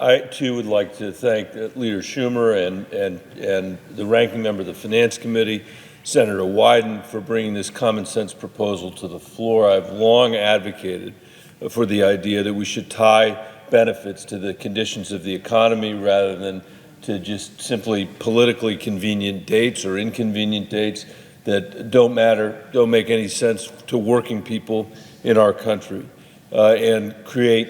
I, too, would like to thank Leader Schumer and the ranking member of the Finance Committee, Senator Wyden, for bringing this common sense proposal to the floor. I've long advocated for the idea that we should tie benefits to the conditions of the economy rather than to just simply politically convenient dates or inconvenient dates that don't matter, don't make any sense to working people in our country, and create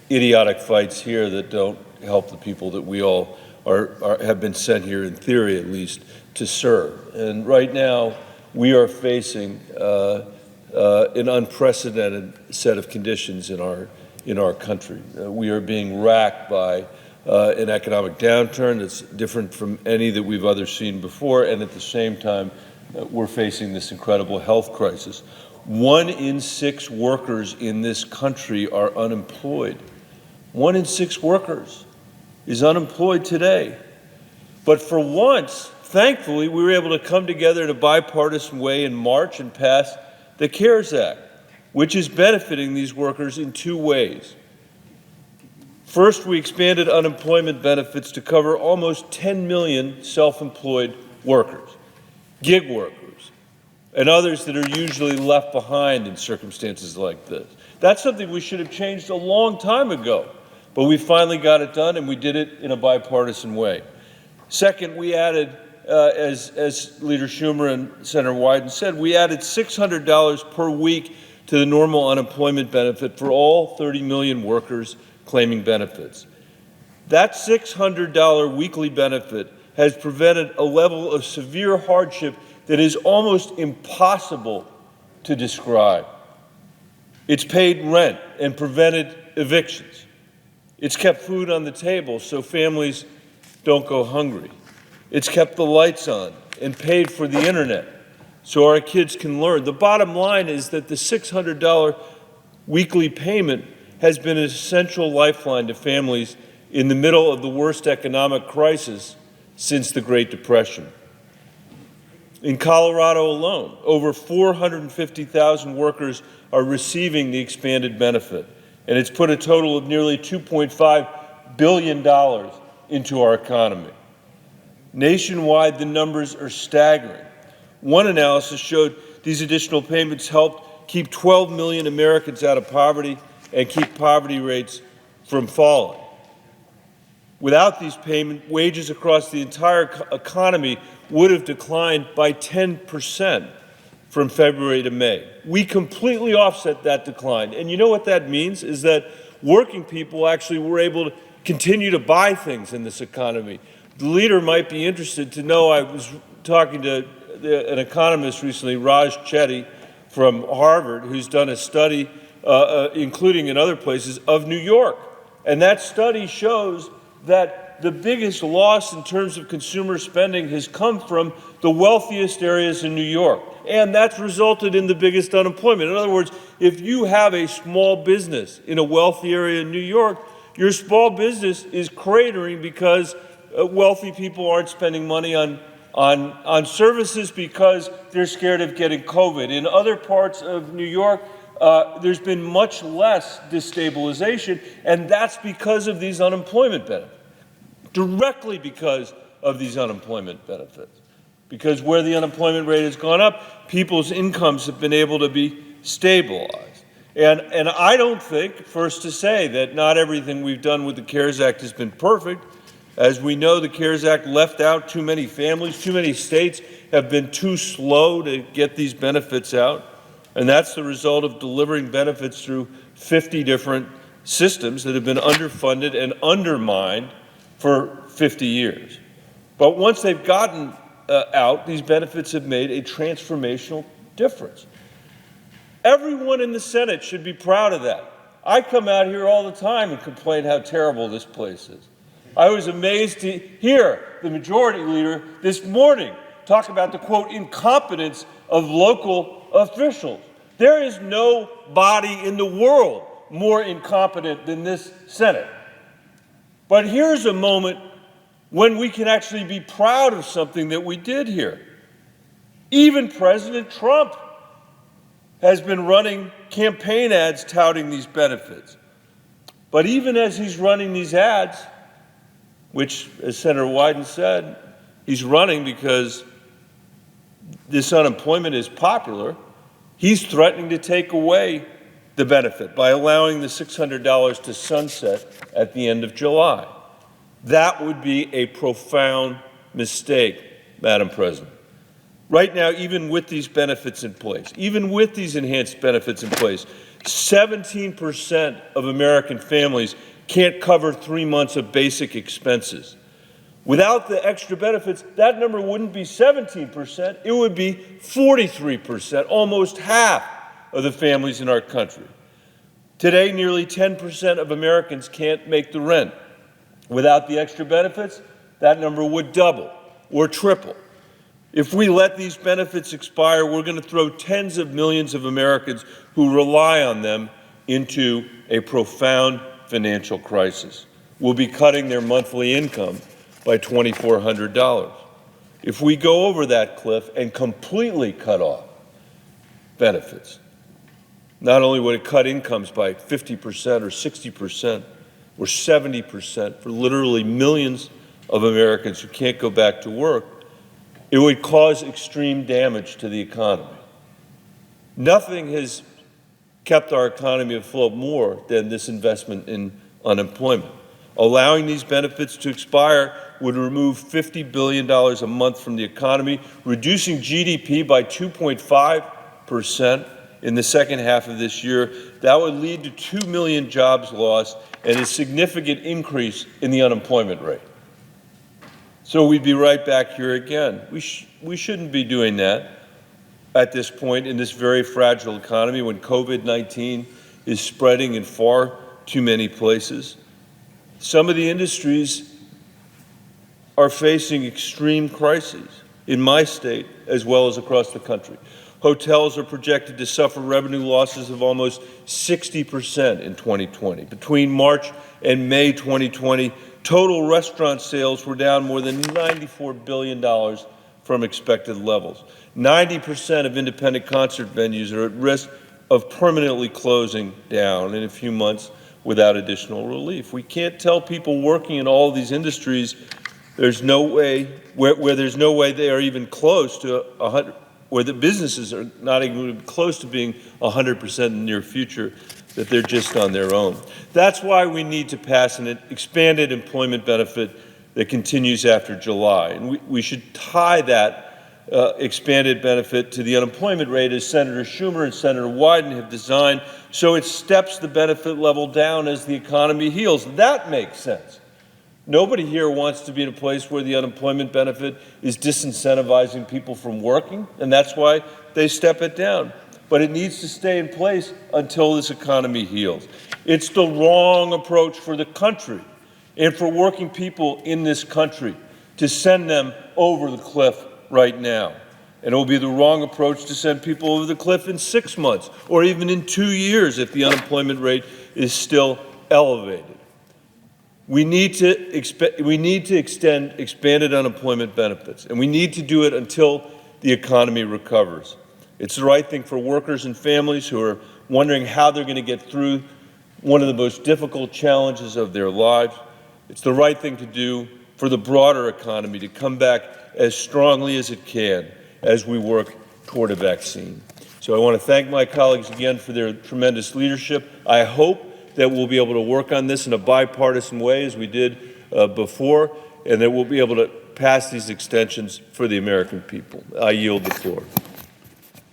idiotic fights here that don't help the people that we all have been sent here, in theory at least, to serve. And right now, we are facing an unprecedented set of conditions in our country. We are being racked by an economic downturn that's different from any that we've ever seen before, and at the same time, we're facing this incredible health crisis. 1 in 6 workers in this country are unemployed. 1 in 6 workers is unemployed today. But for once, thankfully, we were able to come together in a bipartisan way in March and pass the CARES Act, which is benefiting these workers in 2 ways. First, we expanded unemployment benefits to cover almost 10 million self-employed workers, gig workers, and others that are usually left behind in circumstances like this. That's something we should have changed a long time ago, but we finally got it done, and we did it in a bipartisan way. Second, we added, as Leader Schumer and Senator Wyden said, we added $600 per week to the normal unemployment benefit for all 30 million workers claiming benefits. That $600 weekly benefit has prevented a level of severe hardship that is almost impossible to describe. It's paid rent and prevented evictions. It's kept food on the table so families don't go hungry. It's kept the lights on and paid for the internet so our kids can learn. The bottom line is that the $600 weekly payment has been an essential lifeline to families in the middle of the worst economic crisis since the Great Depression. In Colorado alone, over 450,000 workers are receiving the expanded benefit, and it's put a total of nearly $2.5 billion into our economy. Nationwide, the numbers are staggering. One analysis showed these additional payments helped keep 12 million Americans out of poverty and keep poverty rates from falling. Without these payments, wages across the entire economy would have declined by 10% from February to May. We completely offset that decline. And you know what that means is that working people actually were able to continue to buy things in this economy. The leader might be interested to know I was talking to an economist recently, Raj Chetty from Harvard, who's done a study, including in other places, of New York. And that study shows that the biggest loss in terms of consumer spending has come from the wealthiest areas in New York. And that's resulted in the biggest unemployment. In other words, if you have a small business in a wealthy area in New York, your small business is cratering because wealthy people aren't spending money on services because they're scared of getting COVID. In other parts of New York, there's been much less destabilization, and that's because of these unemployment benefits, directly because of these unemployment benefits. Because where the unemployment rate has gone up, people's incomes have been able to be stabilized. And I don't think, first to say, that not everything we've done with the CARES Act has been perfect. As we know, the CARES Act left out too many families. Too many states have been too slow to get these benefits out. And that's the result of delivering benefits through 50 different systems that have been underfunded and undermined for 50 years. But once they've gotten out, these benefits have made a transformational difference. Everyone in the Senate should be proud of that. I come out here all the time and complain how terrible this place is. I was amazed to hear the majority leader this morning talk about the, quote, incompetence of local officials. There is no body in the world more incompetent than this Senate. But here's a moment when we can actually be proud of something that we did here. Even President Trump has been running campaign ads touting these benefits. But even as he's running these ads, which, as Senator Wyden said, he's running because this unemployment is popular, he's threatening to take away the benefit by allowing the $600 to sunset at the end of July. That would be a profound mistake, Madam President. Right now, even with these benefits in place, even with these enhanced benefits in place, 17% of American families can't cover 3 months of basic expenses. Without the extra benefits, that number wouldn't be 17%, it would be 43%, almost half of the families in our country. Today, nearly 10% of Americans can't make the rent. Without the extra benefits, that number would double or triple. If we let these benefits expire, we're going to throw tens of millions of Americans who rely on them into a profound financial crisis. We'll be cutting their monthly income by $2,400. If we go over that cliff and completely cut off benefits, not only would it cut incomes by 50% or 60% or 70% for literally millions of Americans who can't go back to work, it would cause extreme damage to the economy. Nothing has kept our economy afloat more than this investment in unemployment. Allowing these benefits to expire would remove $50 billion a month from the economy, reducing GDP by 2.5% in the second half of this year. That would lead to 2 million jobs lost and a significant increase in the unemployment rate. So we'd be right back here again. We shouldn't be doing that at this point in this very fragile economy when COVID-19 is spreading in far too many places. Some of the industries are facing extreme crises in my state as well as across the country. Hotels are projected to suffer revenue losses of almost 60% in 2020. Between March and May 2020, total restaurant sales were down more than $94 billion from expected levels. 90% of independent concert venues are at risk of permanently closing down in a few months without additional relief. We can't tell people working in all of these industries there's no way, where there's no way they are even close to 100, where the businesses are not even close to being 100% in the near future, that they're just on their own. That's why we need to pass an expanded employment benefit that continues after July. And we should tie that expanded benefit to the unemployment rate as Senator Schumer and Senator Wyden have designed, so it steps the benefit level down as the economy heals. That makes sense. Nobody here wants to be in a place where the unemployment benefit is disincentivizing people from working, and that's why they step it down. But it needs to stay in place until this economy heals. It's the wrong approach for the country and for working people in this country to send them over the cliff right now. And it will be the wrong approach to send people over the cliff in 6 months or even in 2 years if the unemployment rate is still elevated. We need to extend expanded unemployment benefits, and we need to do it until the economy recovers. It's the right thing for workers and families who are wondering how they're going to get through one of the most difficult challenges of their lives. It's the right thing to do for the broader economy to come back as strongly as it can as we work toward a vaccine. So I want to thank my colleagues again for their tremendous leadership. I hope that we'll be able to work on this in a bipartisan way as we did before, and that we'll be able to pass these extensions for the American people. I yield the floor.